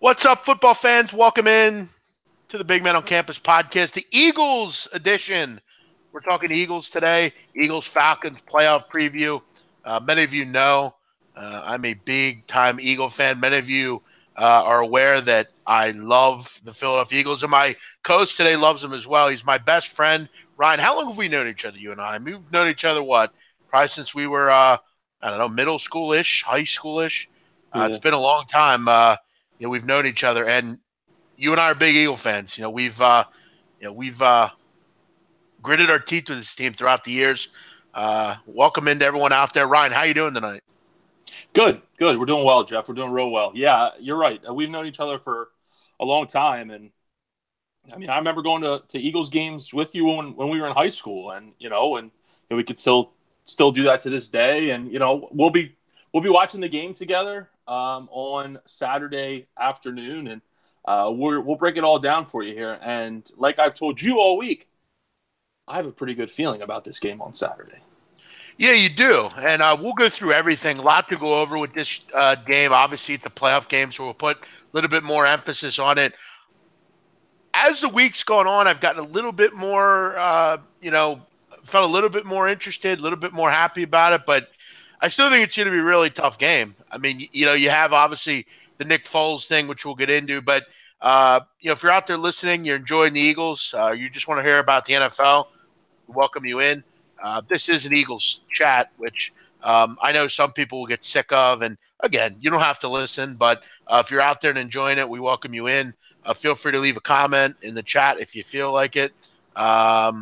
What's up, football fans? Welcome in to the Big Men on Campus podcast, the Eagles edition. We're talking Eagles today, Eagles Falcons playoff preview. Many of you know I'm a big time Eagle fan. Many of you are aware that I love the Philadelphia Eagles, and my coach today loves them as well. He's my best friend, Ryan. How long have we known each other, you and I? We've known each other, probably since we were, I don't know, middle school-ish, high school-ish. It's Yeah. been a long time. We've known each other, and you and I are big Eagle fans. We've gritted our teeth with this team throughout the years. Welcome into everyone out there. Ryan, how you doing tonight? Good. We're doing well, Jeff. We're doing real well. Yeah, you're right. We've known each other for a long time, and I remember going to Eagles games with you when we were in high school, and we could still do that to this day, and we'll be watching the game together on Saturday afternoon, and we'll break it all down for you here. And like I've told you all week, I have a pretty good feeling about this game on Saturday. Yeah, you do. And we'll go through everything. A lot to go over with this game. Obviously, it's the playoff game, so we'll put a little bit more emphasis on it. As the week's gone on, I've gotten a little bit more, felt a little bit more interested, a little bit more happy about it. But I still think it's going to be a really tough game. I mean, you have obviously the Nick Foles thing, which we'll get into. But, if you're out there listening, you're enjoying the Eagles, you just want to hear about the NFL, we welcome you in. This is an Eagles chat, which I know some people will get sick of. And again, you don't have to listen, but if you're out there and enjoying it, we welcome you in. Feel free to leave a comment in the chat if you feel like it. Hope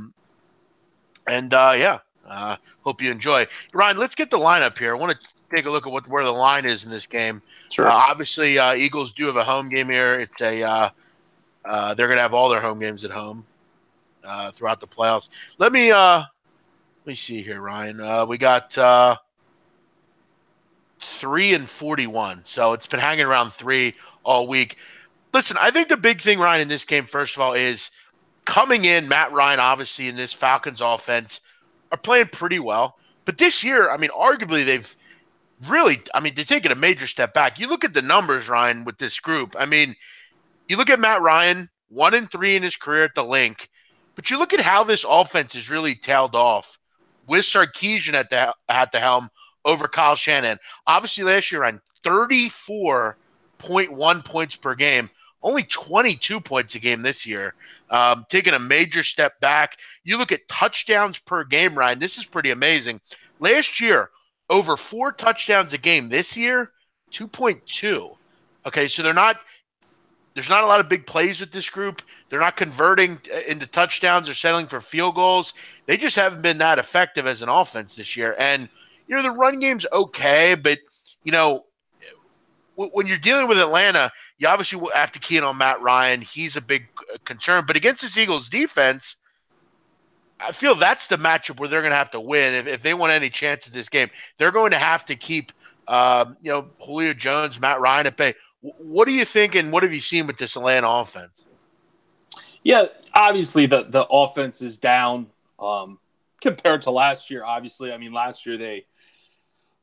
you enjoy. Ryan, let's get the lineup here. I want to take a look at where the line is in this game. Sure. Obviously, Eagles do have a home game here. It's they're going to have all their home games at home throughout the playoffs. Let me see here, Ryan. We got 3-41, so it's been hanging around 3 all week. Listen, I think the big thing, Ryan, in this game, first of all, is coming in. Matt Ryan, obviously, in this Falcons offense, are playing pretty well. But this year, arguably they've they're taking a major step back. You look at the numbers, Ryan, with this group. You look at Matt Ryan, 1-3 in his career at the Link, but you look at how this offense has really tailed off with Sarkisian at the helm over Kyle Shanahan. Obviously, last year ran 34.1 points per game, only 22 points a game this year, taking a major step back. You look at touchdowns per game, Ryan. This is pretty amazing. Last year, over 4 touchdowns a game. This year, 2.2. Okay, so there's not a lot of big plays with this group. They're not converting into touchdowns or settling for field goals. They just haven't been that effective as an offense this year. And, the run game's okay, but, when you're dealing with Atlanta, you obviously have to key in on Matt Ryan. He's a big concern. But against this Eagles defense, I feel that's the matchup where they're going to have to win. If they want any chance at this game, they're going to have to keep, Julio Jones, Matt Ryan at bay. What do you think, and what have you seen with this Atlanta offense? Yeah, obviously the offense is down compared to last year. Obviously, last year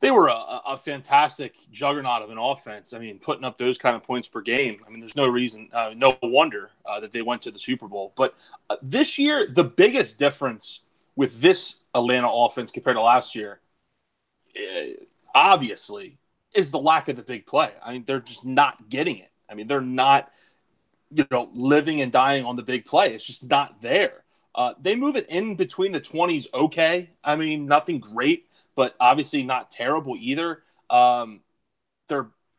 they were a fantastic juggernaut of an offense. Putting up those kind of points per game. There's no reason, no wonder that they went to the Super Bowl. But this year, the biggest difference with this Atlanta offense compared to last year, obviously, is the lack of the big play. They're just not getting it. They're not, living and dying on the big play. It's just not there. They move it in between the 20s, okay. Nothing great, but obviously not terrible either. The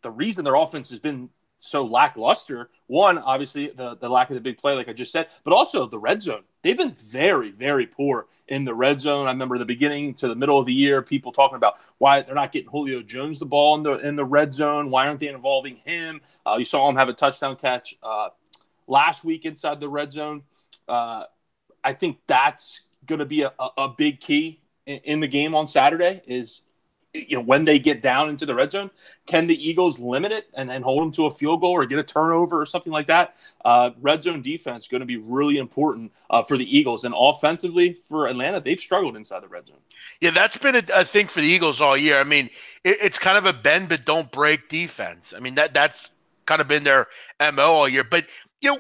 reason their offense has been so lackluster, one, obviously the lack of the big play, like I just said, but also the red zone. They've been very, very poor in the red zone. I remember the beginning to the middle of the year, people talking about why they're not getting Julio Jones the ball in the red zone. Why aren't they involving him? You saw him have a touchdown catch last week inside the red zone. I think that's going to be a big key in the game on Saturday is, when they get down into the red zone, can the Eagles limit it and hold them to a field goal or get a turnover or something like that? Red zone defense going to be really important for the Eagles. And offensively for Atlanta, they've struggled inside the red zone. Yeah, that's been a thing for the Eagles all year. It's kind of a bend but don't break defense. That's kind of been their MO all year. But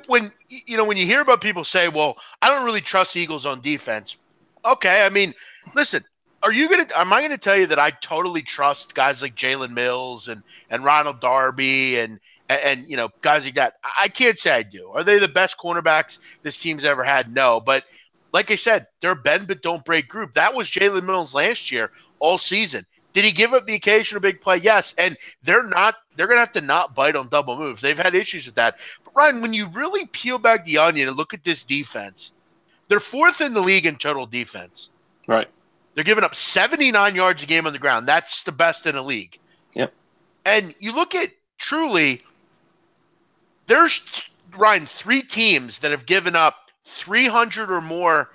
when you hear about people say, "Well, I don't really trust the Eagles on defense." Okay, I mean, listen, am I gonna tell you that I totally trust guys like Jalen Mills and Ronald Darby and guys like that? I can't say I do. Are they the best cornerbacks this team's ever had? No, but like I said, they're a bend but don't break group. That was Jalen Mills last year, all season. Did he give up the occasional big play? Yes, and they're going to have to not bite on double moves. They've had issues with that. But Ryan, when you really peel back the onion and look at this defense, they're fourth in the league in total defense. Right. They're giving up 79 yards a game on the ground. That's the best in the league. Yep. And you look at truly, there's, Ryan, 3 teams that have given up 300 or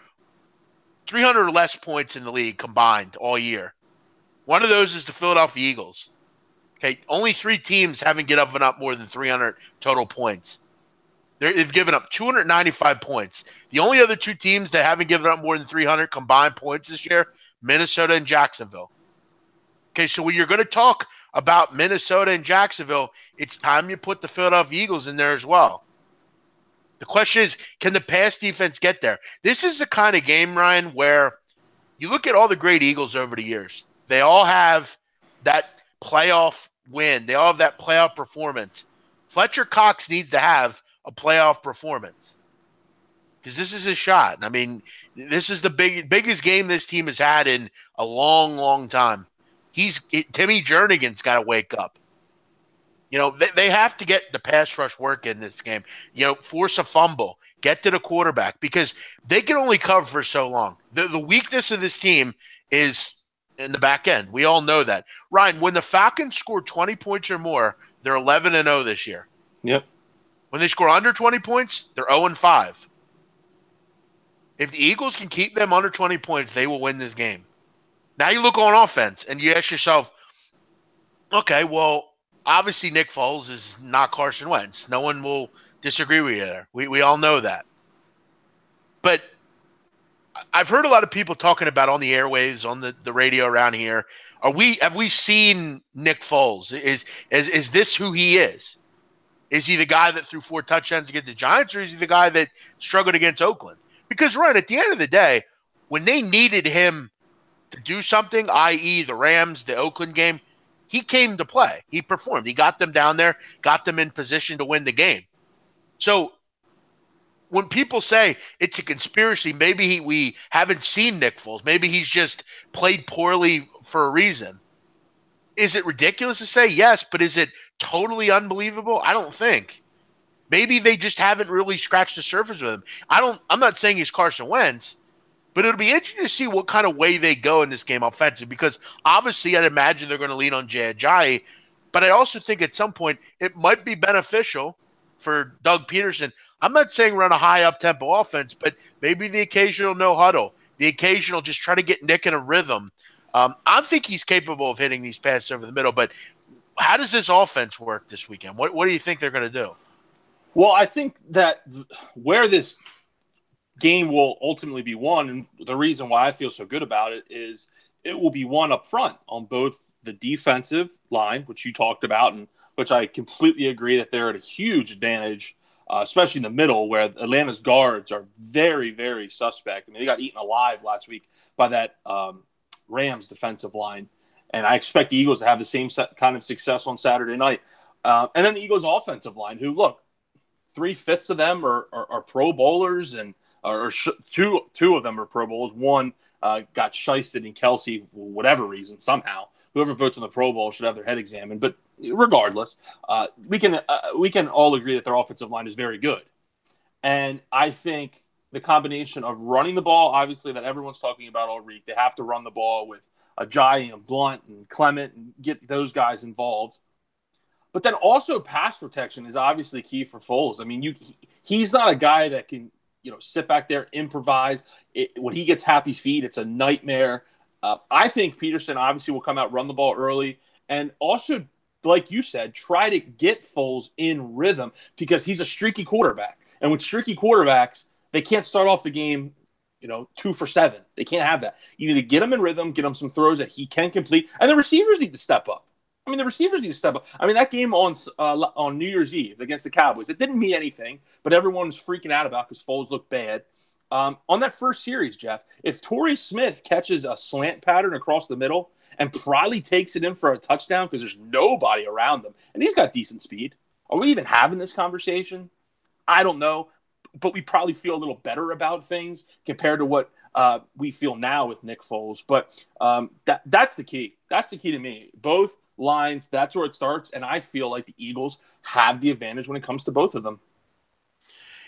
less points in the league combined all year. One of those is the Philadelphia Eagles. Okay, only 3 teams haven't given up more than 300 total points. They've given up 295 points. The only other 2 teams that haven't given up more than 300 combined points this year, Minnesota and Jacksonville. Okay, so when you're going to talk about Minnesota and Jacksonville, it's time you put the Philadelphia Eagles in there as well. The question is, can the pass defense get there? This is the kind of game, Ryan, where you look at all the great Eagles over the years. They all have that playoff win. They all have that playoff performance. Fletcher Cox needs to have a playoff performance because this is his shot. I mean, this is the biggest game this team has had in a long, long time. Timmy Jernigan's got to wake up. They have to get the pass rush work in this game. Force a fumble, get to the quarterback because they can only cover for so long. The weakness of this team is in the back end. We all know that. Ryan, when the Falcons score 20 points or more, they're 11-0 this year. Yep. When they score under 20 points, they're 0-5. If the Eagles can keep them under 20 points, they will win this game. Now you look on offense and you ask yourself, okay, well, obviously Nick Foles is not Carson Wentz. No one will disagree with you there. We all know that. But I've heard a lot of people talking about on the airwaves, on the radio around here. Have we seen Nick Foles? Is this who he is? Is he the guy that threw 4 touchdowns against the Giants, or is he the guy that struggled against Oakland? Because, Ryan, at the end of the day, when they needed him to do something, i.e. the Rams, the Oakland game, he came to play. He performed. He got them down there, got them in position to win the game. So when people say it's a conspiracy, maybe we haven't seen Nick Foles. Maybe he's just played poorly for a reason. Is it ridiculous to say? Yes, but is it totally unbelievable? I don't think. Maybe they just haven't really scratched the surface with him. I'm not saying he's Carson Wentz, but it'll be interesting to see what kind of way they go in this game offensively, because obviously I'd imagine they're going to lean on Jay Ajayi, but I also think at some point it might be beneficial for Doug Peterson. I'm not saying run a high up-tempo offense, but maybe the occasional no huddle, the occasional just try to get Nick in a rhythm. I think he's capable of hitting these passes over the middle, but how does this offense work this weekend? What do you think they're going to do? Well, I think that where this game will ultimately be won, and the reason why I feel so good about it is it will be won up front on both the defensive line, which you talked about, and which I completely agree that they're at a huge advantage, especially in the middle, where Atlanta's guards are very, very suspect. I mean, they got eaten alive last week by that Rams defensive line, and I expect the Eagles to have the same kind of success on Saturday night. And then the Eagles' offensive line, who, look, 3/5 of them are Pro Bowlers, and two of them are Pro Bowlers. One got shysted in Kelsey for whatever reason, somehow. Whoever votes on the Pro Bowl should have their head examined. But regardless, we can all agree that their offensive line is very good. And I think the combination of running the ball, obviously, that everyone's talking about all week, they have to run the ball with Ajayi and Blunt and Clement and get those guys involved. But then also pass protection is obviously key for Foles. I mean, he's not a guy that can, sit back there, improvise. When he gets happy feet, it's a nightmare. I think Peterson obviously will come out, run the ball early, and also, like you said, try to get Foles in rhythm, because he's a streaky quarterback. And with streaky quarterbacks, they can't start off the game, 2 for 7. They can't have that. You need to get him in rhythm, get him some throws that he can complete, and the receivers need to step up. I mean, the receivers need to step up. I mean, that game on New Year's Eve against the Cowboys, it didn't mean anything, but everyone was freaking out about because Foles looked bad. On that first series, Jeff, if Torrey Smith catches a slant pattern across the middle and probably takes it in for a touchdown because there's nobody around them, and he's got decent speed, are we even having this conversation? I don't know, but we probably feel a little better about things compared to what we feel now with Nick Foles. But that's the key. That's the key to me. Both lines, that's where it starts, and I feel like the Eagles have the advantage when it comes to both of them.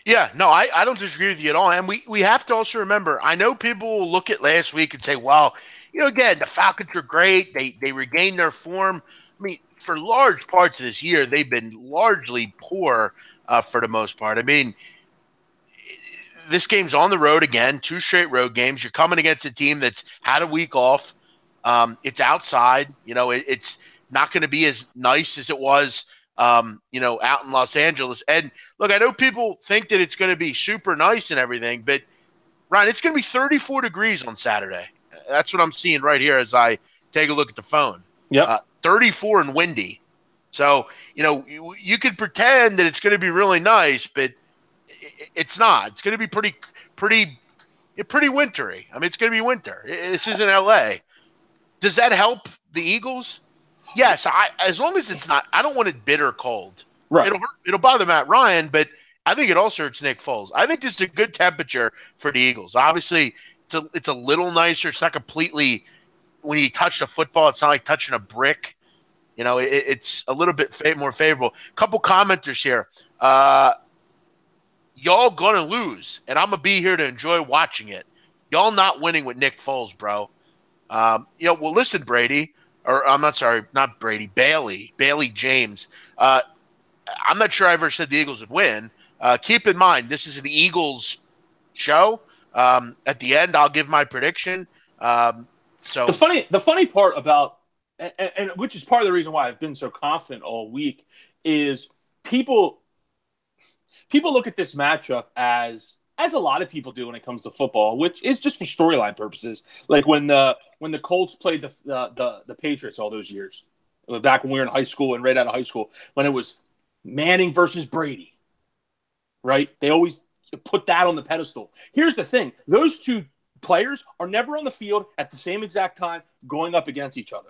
Yeah, no, I don't disagree with you at all. And we have to also remember, I know people will look at last week and say, well, again, the Falcons are great. They regained their form. I mean, for large parts of this year, they've been largely poor for the most part. I mean, this game's on the road again, 2 straight road games. You're coming against a team that's had a week off. It's outside. It's not going to be as nice as it was out in Los Angeles. And look, I know people think that it's going to be super nice and everything, but Ryan, it's going to be 34 degrees on Saturday. That's what I'm seeing right here as I take a look at the phone. Yeah, 34 and windy. So, you could pretend that it's going to be really nice, but it's not. It's going to be pretty wintry. I mean, it's going to be winter. This isn't LA. Does that help the Eagles? Yes, as long as it's not, I don't want it bitter cold. Right. It'll bother Matt Ryan, but I think it also hurts Nick Foles. I think this is a good temperature for the Eagles. Obviously, it's a little nicer. It's not completely, when you touch the football, it's not like touching a brick. It's a little bit more favorable. Couple commenters here. Y'all gonna lose, and I'm gonna be here to enjoy watching it. Y'all not winning with Nick Foles, bro. Well, listen, Brady. Or I'm not sorry, not Brady, Bailey James. I'm not sure I ever said the Eagles would win. Keep in mind, this is an Eagles show. At the end, I'll give my prediction. So the funny part about, and which is part of the reason why I've been so confident all week, is people look at this matchup as a lot of people do when it comes to football, which is just for storyline purposes. Like when the Colts played the Patriots all those years, back when we were in high school and right out of high school, when it was Manning versus Brady, right? They always put that on the pedestal. Here's the thing. Those two players are never on the field at the same exact time going up against each other.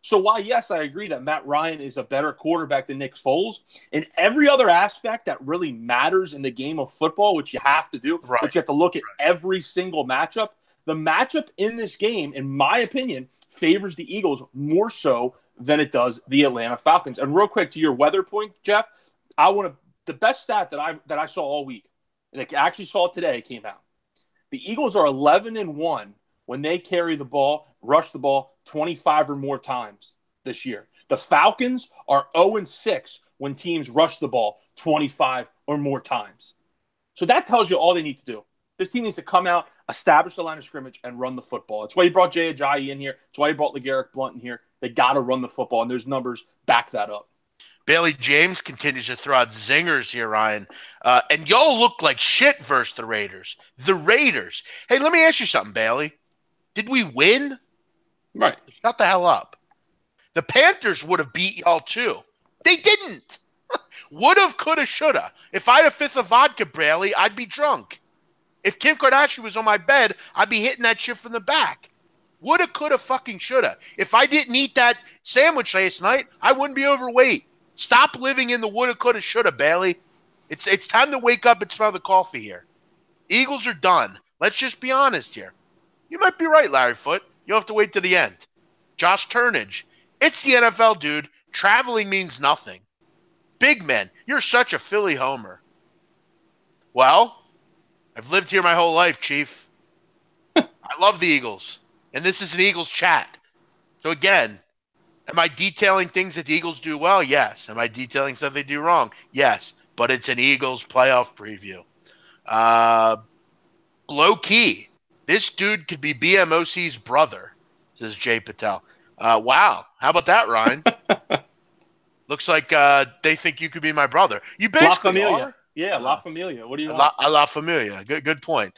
So while, yes, I agree that Matt Ryan is a better quarterback than Nick Foles, in every other aspect that really matters in the game of football, which you have to do, right, which you have to look at every single matchup, the matchup in this game, in my opinion, favors the Eagles more so than it does the Atlanta Falcons. And real quick, to your weather point, Jeff, the best stat that I saw all week, and I actually saw it today, came out. The Eagles are 11-1 when they carry the ball, rush the ball 25 or more times this year. The Falcons are 0-6 when teams rush the ball 25 or more times. So that tells you all they need to do. This team needs to come out, establish the line of scrimmage, and run the football. That's why you brought Jay Ajayi in here. That's why you brought LeGarrette Blount in here. They got to run the football, and there's numbers back that up. Bailey James continues to throw out zingers here, Ryan. And y'all look like shit versus the Raiders. The Raiders. Hey, let me ask you something, Bailey. Did we win? Right. Shut the hell up. The Panthers would have beat y'all too. They didn't. Would have, could have, should have. If I had a fifth of vodka, Bailey, I'd be drunk. If Kim Kardashian was on my bed, I'd be hitting that shit from the back. Woulda, coulda, fucking shoulda. If I didn't eat that sandwich last night, I wouldn't be overweight. Stop living in the woulda, coulda, shoulda, Bailey. It's time to wake up and smell the coffee here. Eagles are done. Let's just be honest here. You might be right, Larry Foote. You'll have to wait to the end. Josh Turnage. It's the NFL, dude. Traveling means nothing. Big men, you're such a Philly homer. Well, I've lived here my whole life, Chief. I love the Eagles. And this is an Eagles chat. So again, am I detailing things that the Eagles do well? Yes. Am I detailing stuff they do wrong? Yes. But it's an Eagles playoff preview. Low key, this dude could be BMOC's brother, says Jay Patel. Wow. How about that, Ryan? Looks like they think you could be my brother. You basically are. Yeah, La Familia. What do you want? La Familia. Good point.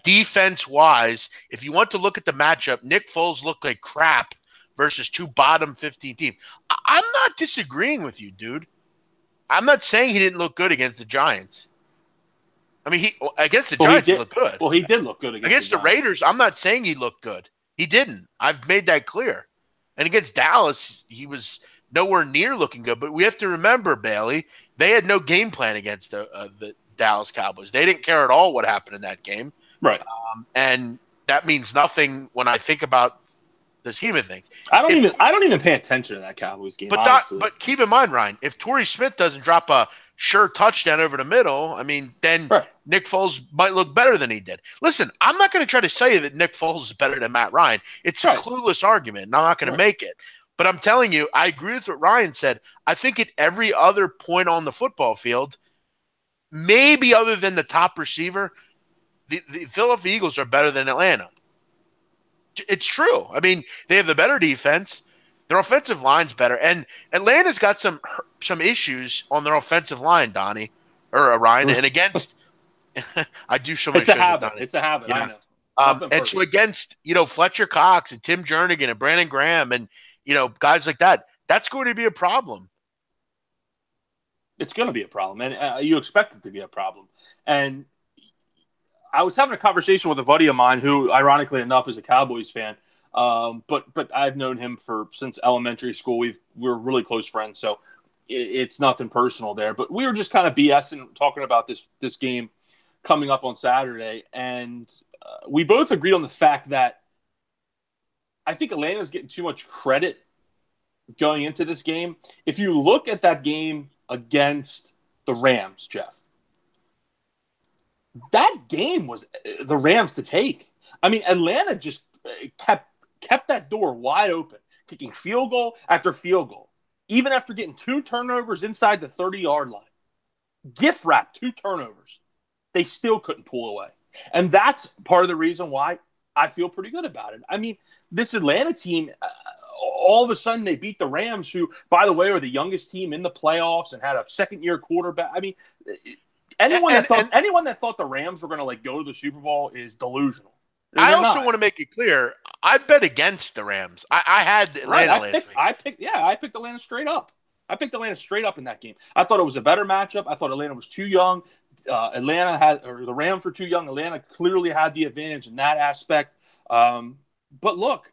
Defense-wise, if you want to look at the matchup, Nick Foles looked like crap versus two bottom 15 teams. I'm not disagreeing with you, dude. I'm not saying he didn't look good against the Giants. I mean, against the Giants, he looked good. Well, he did look good against the Raiders. I'm not saying he looked good. He didn't. I've made that clear. And against Dallas, he was nowhere near looking good. But we have to remember, Bailey, they had no game plan against the Dallas Cowboys. They didn't care at all what happened in that game. Right. And that means nothing when I think about the scheme of things. I don't even pay attention to that Cowboys game. But keep in mind, Ryan, if Torrey Smith doesn't drop a sure touchdown over the middle, I mean, then Nick Foles might look better than he did. Listen, I'm not going to try to say that Nick Foles is better than Matt Ryan. It's a clueless argument, and I'm not going to make it. But I'm telling you, I agree with what Ryan said. I think at every other point on the football field, maybe other than the top receiver, the Philadelphia Eagles are better than Atlanta. It's true. I mean, they have the better defense. Their offensive line's better. And Atlanta's got some issues on their offensive line, Donnie, or Ryan. And against – I do so many shows with Donnie. It's a habit. Yeah. I know. And so against, Fletcher Cox and Tim Jernigan and Brandon Graham and, guys like that, that's going to be a problem. It's going to be a problem. And you expect it to be a problem. And I was having a conversation with a buddy of mine who, ironically enough, is a Cowboys fan. But I've known him since elementary school. We're really close friends, so it's nothing personal there. But we were just kind of BSing, talking about this game coming up on Saturday, and we both agreed on the fact that I think Atlanta's getting too much credit going into this game. If you look at that game against the Rams, Jeff, that game was the Rams to take. I mean, Atlanta just kept that door wide open, kicking field goal after field goal, even after getting 2 turnovers inside the 30-yard line. Gift wrap 2 turnovers. They still couldn't pull away. And that's part of the reason why I feel pretty good about it. I mean, this Atlanta team, all of a sudden they beat the Rams, who, by the way, are the youngest team in the playoffs and had a second-year quarterback. I mean, anyone that thought the Rams were going to go to the Super Bowl is delusional. I also want to make it clear, I bet against the Rams. I had Atlanta last week. I picked Atlanta straight up. I picked Atlanta straight up in that game. I thought it was a better matchup. I thought Atlanta was too young. The Rams were too young. Atlanta clearly had the advantage in that aspect. But look,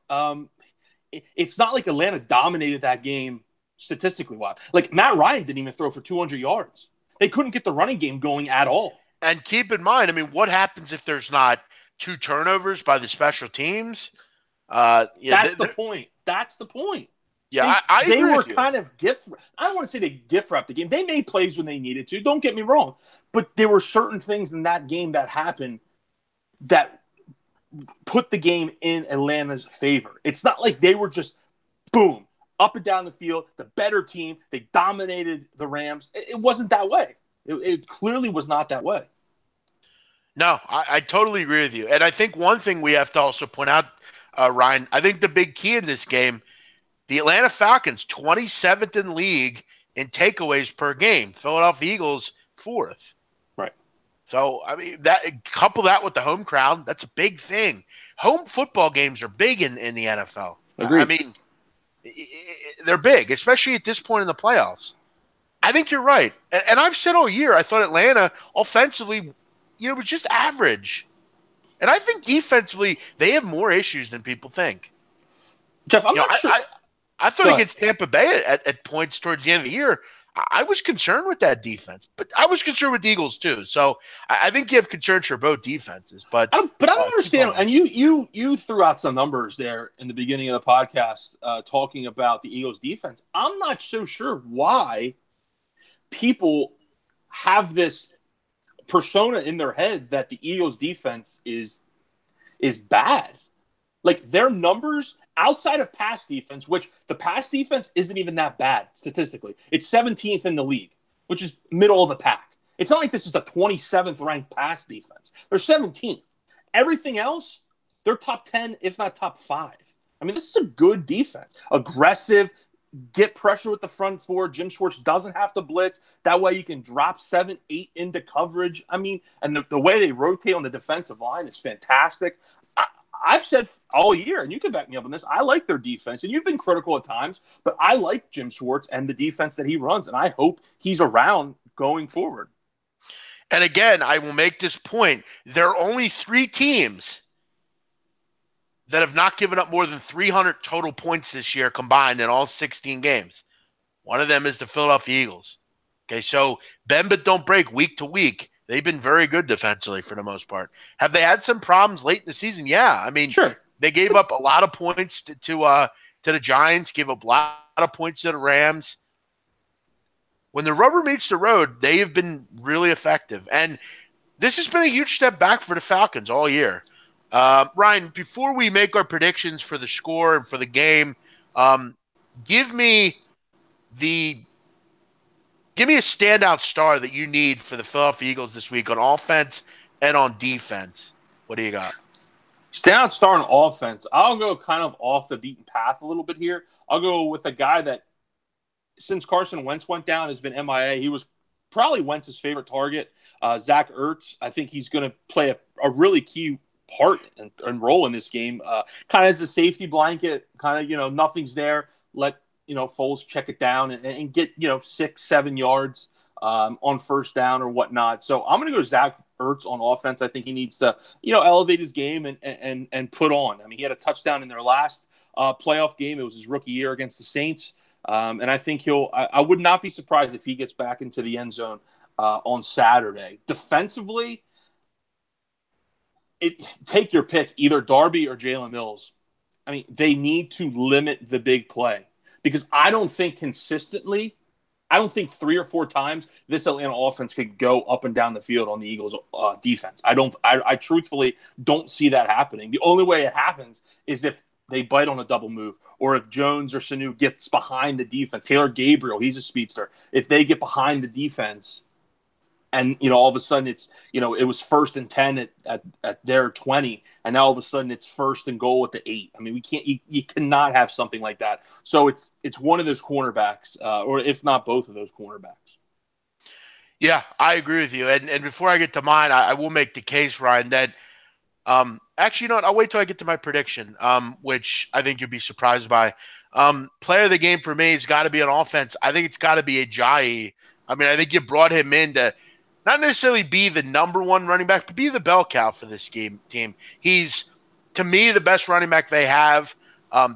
it's not like Atlanta dominated that game statistically wise. Like, Matt Ryan didn't even throw for 200 yards. They couldn't get the running game going at all. And keep in mind, I mean, what happens if there's not 2 turnovers by the special teams? That's the point. That's the point. Yeah, I agree. They were with you. kind of I don't want to say they gift wrapped the game. They made plays when they needed to. Don't get me wrong. But there were certain things in that game that happened that put the game in Atlanta's favor. It's not like they were just, boom, up and down the field, the better team. They dominated the Rams. It wasn't that way. It clearly was not that way. No, I totally agree with you. And I think one thing we have to also point out, Ryan, I think the big key in this game, the Atlanta Falcons, 27th in league in takeaways per game. Philadelphia Eagles, 4th. Right. So, I mean, couple that with the home crowd, that's a big thing. Home football games are big in the NFL. Agreed. I mean, they're big, especially at this point in the playoffs. I think you're right. And I've said all year, I thought Atlanta offensively, was just average. And I think defensively, they have more issues than people think. Jeff, I'm not sure. I thought against Tampa Bay at points towards the end of the year, I was concerned with that defense. But I was concerned with the Eagles too. So I think you have concerns for both defenses. But I don't understand. And you threw out some numbers there in the beginning of the podcast talking about the Eagles defense. I'm not so sure why people have this persona in their head that the Eagles defense is bad. Like, their numbers outside of pass defense, which the pass defense isn't even that bad statistically. It's 17th in the league, which is middle of the pack. It's not like this is the 27th ranked pass defense. They're 17th. Everything else, they're top 10, if not top 5. I mean, this is a good defense. Aggressive, get pressure with the front four. Jim Schwartz doesn't have to blitz. That way you can drop 7, 8 into coverage. I mean, and the way they rotate on the defensive line is fantastic. I've said all year, and you can back me up on this, I like their defense. And you've been critical at times, but I like Jim Schwartz and the defense that he runs, and I hope he's around going forward. And again, I will make this point. There are only 3 teams that have not given up more than 300 total points this year combined in all 16 games. One of them is the Philadelphia Eagles. Okay, so bend but don't break week to week. They've been very good defensively for the most part. Have they had some problems late in the season? Yeah. I mean, sure. They gave up a lot of points to the Giants, gave up a lot of points to the Rams. When the rubber meets the road, they have been really effective. And this has been a huge step back for the Falcons all year. Ryan, before we make our predictions for the score and for the game, give me a standout star that you need for the Philadelphia Eagles this week on offense and on defense. What do you got? Standout star on offense. I'll go kind of off the beaten path a little bit here. I'll go with a guy that, since Carson Wentz went down, has been MIA. He was probably Wentz's favorite target. Zach Ertz. I think he's going to play a really key part and role in this game. Kind of as a safety blanket, kind of, nothing's there. Let, Foles check it down and get, 6-7 yards on first down or whatnot. So I'm going to go Zach Ertz on offense. I think he needs to, elevate his game and put on. I mean, he had a touchdown in their last playoff game. It was his rookie year against the Saints. And I think I would not be surprised if he gets back into the end zone on Saturday. Defensively, take your pick, either Darby or Jalen Mills. I mean, they need to limit the big play because I don't think 3 or 4 times this Atlanta offense could go up and down the field on the Eagles defense. I truthfully don't see that happening. The only way it happens is if they bite on a double move, or if Jones or Sanu gets behind the defense. Taylor Gabriel, he's a speedster. If they get behind the defense and, all of a sudden it's, it was 1st and 10 at their 20, and now all of a sudden it's 1st and goal at the 8. I mean, you cannot have something like that. So it's one of those cornerbacks, or if not both of those cornerbacks. Yeah, I agree with you. And before I get to mine, I will make the case, Ryan, that actually, I'll wait till I get to my prediction, which I think you'll be surprised by. Player of the game for me has got to be on offense. I think it's got to be Ajayi. I mean, I think you brought him in to not necessarily be the number 1 running back, but be the bell cow for this team. He's, to me, the best running back they have.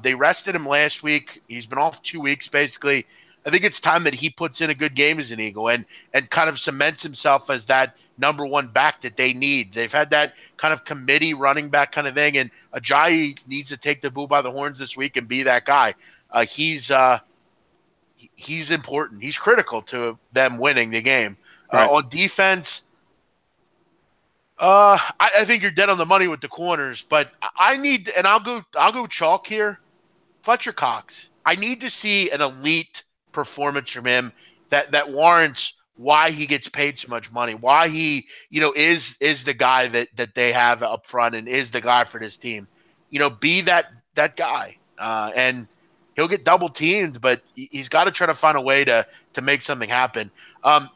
They rested him last week. He's been off 2 weeks, basically. I think it's time that he puts in a good game as an Eagle and kind of cements himself as that number 1 back that they need. They've had that kind of committee running back kind of thing, and Ajayi needs to take the bull by the horns this week and be that guy. He's important. He's critical to them winning the game. Right. On defense, I think you're dead on the money with the corners, but I'll go chalk here. Fletcher Cox. I need to see an elite performance from him that warrants why he gets paid so much money, why he, is the guy that they have up front and is the guy for this team. Be that guy. And he'll get double teamed, but he's got to try to find a way to make something happen.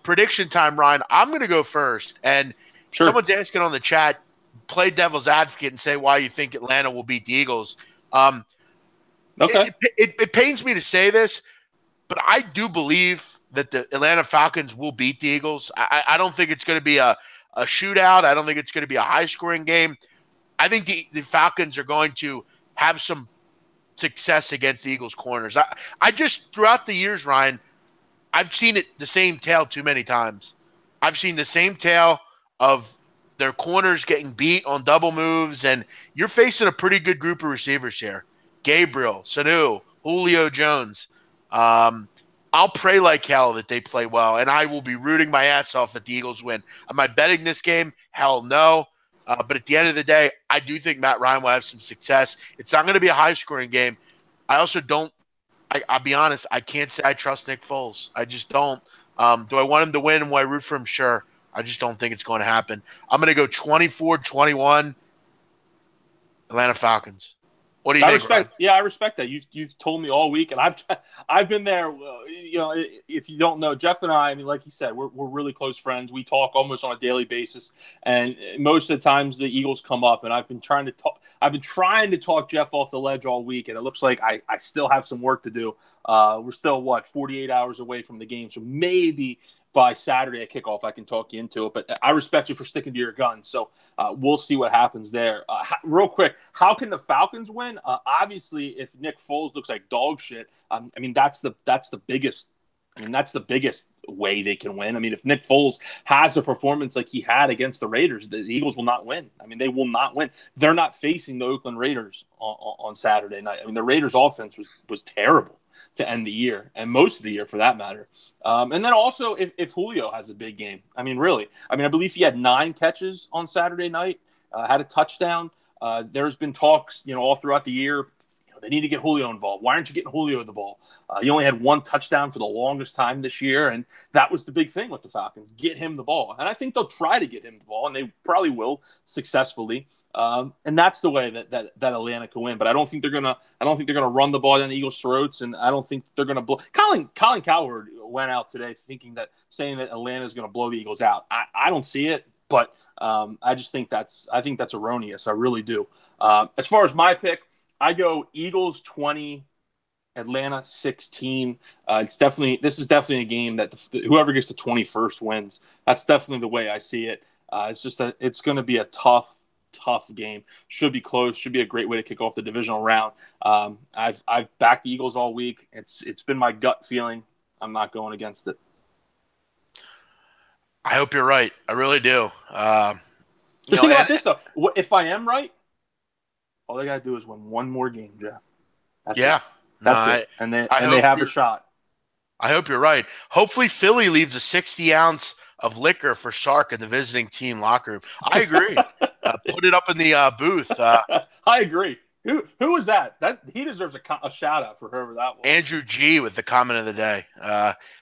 Prediction time, Ryan. I'm going to go first. And sure. Someone's asking on the chat, play devil's advocate and say why you think Atlanta will beat the Eagles. Okay. It pains me to say this, but I do believe that the Atlanta Falcons will beat the Eagles. I don't think it's going to be a shootout. I don't think it's going to be a high-scoring game. I think the Falcons are going to have some success against the Eagles' corners. I just, throughout the years, Ryan, I've seen the same tale too many times. I've seen the same tale of their corners getting beat on double moves, and you're facing a pretty good group of receivers here. Gabriel, Sanu, Julio Jones. I'll pray like hell that they play well, and I will be rooting my ass off that the Eagles win. Am I betting this game? Hell no. But at the end of the day, I do think Matt Ryan will have some success. It's not going to be a high-scoring game. I also don't – I'll be honest, I can't say I trust Nick Foles. I just don't. Do I want him to win and will I root for him? Sure. I just don't think it's going to happen. I'm going to go 24-21 Atlanta Falcons. What do you think, Ryan? I respect that. You've told me all week, and I've been there. If you don't know, Jeff and I mean, like you said, we're really close friends. We talk almost on a daily basis, and most of the times the Eagles come up, and I've been trying to talk Jeff off the ledge all week, and it looks like I still have some work to do. We're still 48 hours away from the game, so maybe by Saturday at kickoff, I can talk you into it. But I respect you for sticking to your guns. So we'll see what happens there. Real quick, how can the Falcons win? Obviously, if Nick Foles looks like dog shit, I mean that's the biggest. I mean that's the biggest way they can win. I mean if Nick Foles has a performance like he had against the Raiders, the Eagles will not win. I mean they will not win. They're not facing the Oakland Raiders on Saturday night. I mean the Raiders' offense was terrible to end the year and most of the year for that matter. And then also if Julio has a big game, I mean, really, I mean, I believe he had 9 catches on Saturday night, had a touchdown. There's been talks, all throughout the year. They need to get Julio involved. Why aren't you getting Julio the ball? He only had 1 touchdown for the longest time this year, and that was the big thing with the Falcons. Get him the ball. And I think they'll try to get him the ball, and they probably will successfully. And that's the way that Atlanta can win. But I don't think they're gonna run the ball down the Eagles' throats, and I don't think they're gonna blow. Colin Cowherd went out today saying that Atlanta is gonna blow the Eagles out. I don't see it, but I think that's erroneous. I really do. As far as my pick, I go Eagles 20, Atlanta 16. This is definitely a game that whoever gets the 21st wins. That's definitely the way I see it. It's just that it's going to be a tough game. Should be close. Should be a great way to kick off the divisional round. I've backed the Eagles all week. It's been my gut feeling. I'm not going against it. I hope you're right. I really do. Just think about this though. If I am right, all they got to do is win one more game, Jeff. That's it. And they have a shot. I hope you're right. Hopefully Philly leaves a 60 ounce of liquor for Sark in the visiting team locker room. I agree. Put it up in the booth. I agree. Who was that? He deserves a shout out for whoever that was. Andrew G with the comment of the day.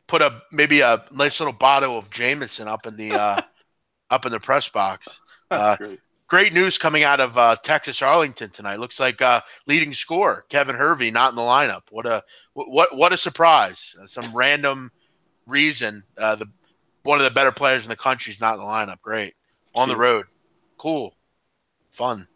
Put maybe a nice little bottle of Jameson up in the press box. That's great. Great news coming out of Texas Arlington tonight. Looks like leading scorer Kevin Hervey not in the lineup. What a surprise! Some random reason one of the better players in the country is not in the lineup. Great on the road, cool, fun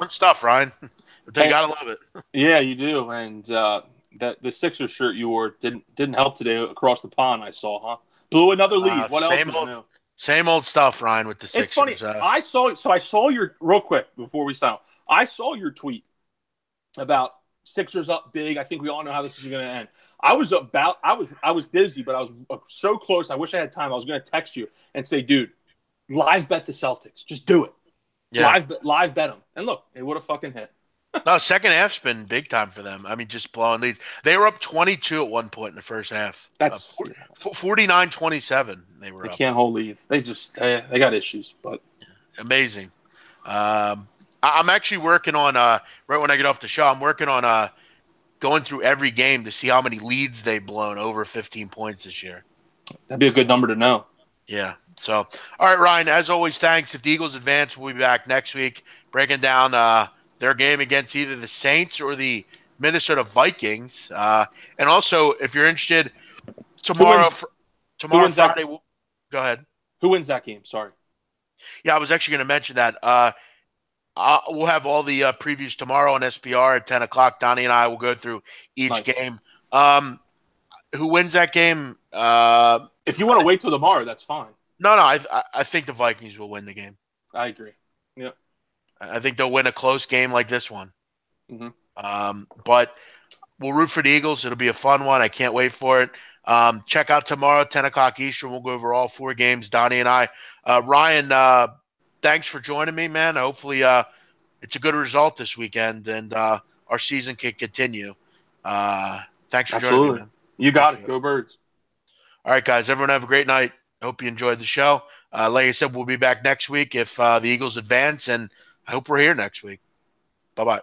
stuff, Ryan. You gotta love it. Yeah, you do. And that the Sixers shirt you wore didn't help today across the pond. I saw, huh? Blew another lead. What else is new? Same old stuff, Ryan, with the Sixers. It's funny. I saw your real quick before we sign. I saw your tweet about Sixers up big. I think we all know how this is going to end. I was busy, but I was so close. I wish I had time. I was going to text you and say, dude, live bet the Celtics. Just do it. Yeah. Live bet them. And look, it would have fucking hit. No, second half's been big time for them. I mean, just blowing leads. They were up 22 at one point in the first half. That's 49-27. They were. They can't hold leads. They got issues, but amazing. I'm actually working on right when I get off the show. I'm working on going through every game to see how many leads they've blown over 15 points this year. That'd be a good number to know. Yeah. So, all right, Ryan. As always, thanks. If the Eagles advance, we'll be back next week breaking down their game against either the Saints or the Minnesota Vikings. And also, if you're interested, tomorrow Friday, go ahead. Who wins that game? Sorry. Yeah, I was actually going to mention that. We'll have all the previews tomorrow on SPR at 10 o'clock. Donnie and I will go through each game. Who wins that game? If you want to wait till tomorrow, that's fine. No, I think the Vikings will win the game. I agree. Yeah. I think they'll win a close game like this one. Mm-hmm. But we'll root for the Eagles. It'll be a fun one. I can't wait for it. Check out tomorrow, 10 o'clock Eastern. We'll go over all 4 games, Donnie and I. Ryan, thanks for joining me, man. Hopefully it's a good result this weekend and our season can continue. Thanks for joining me, man. You got it. Go Birds. All right, guys. Everyone have a great night. Hope you enjoyed the show. Like I said, we'll be back next week if the Eagles advance, and I hope we're here next week. Bye-bye.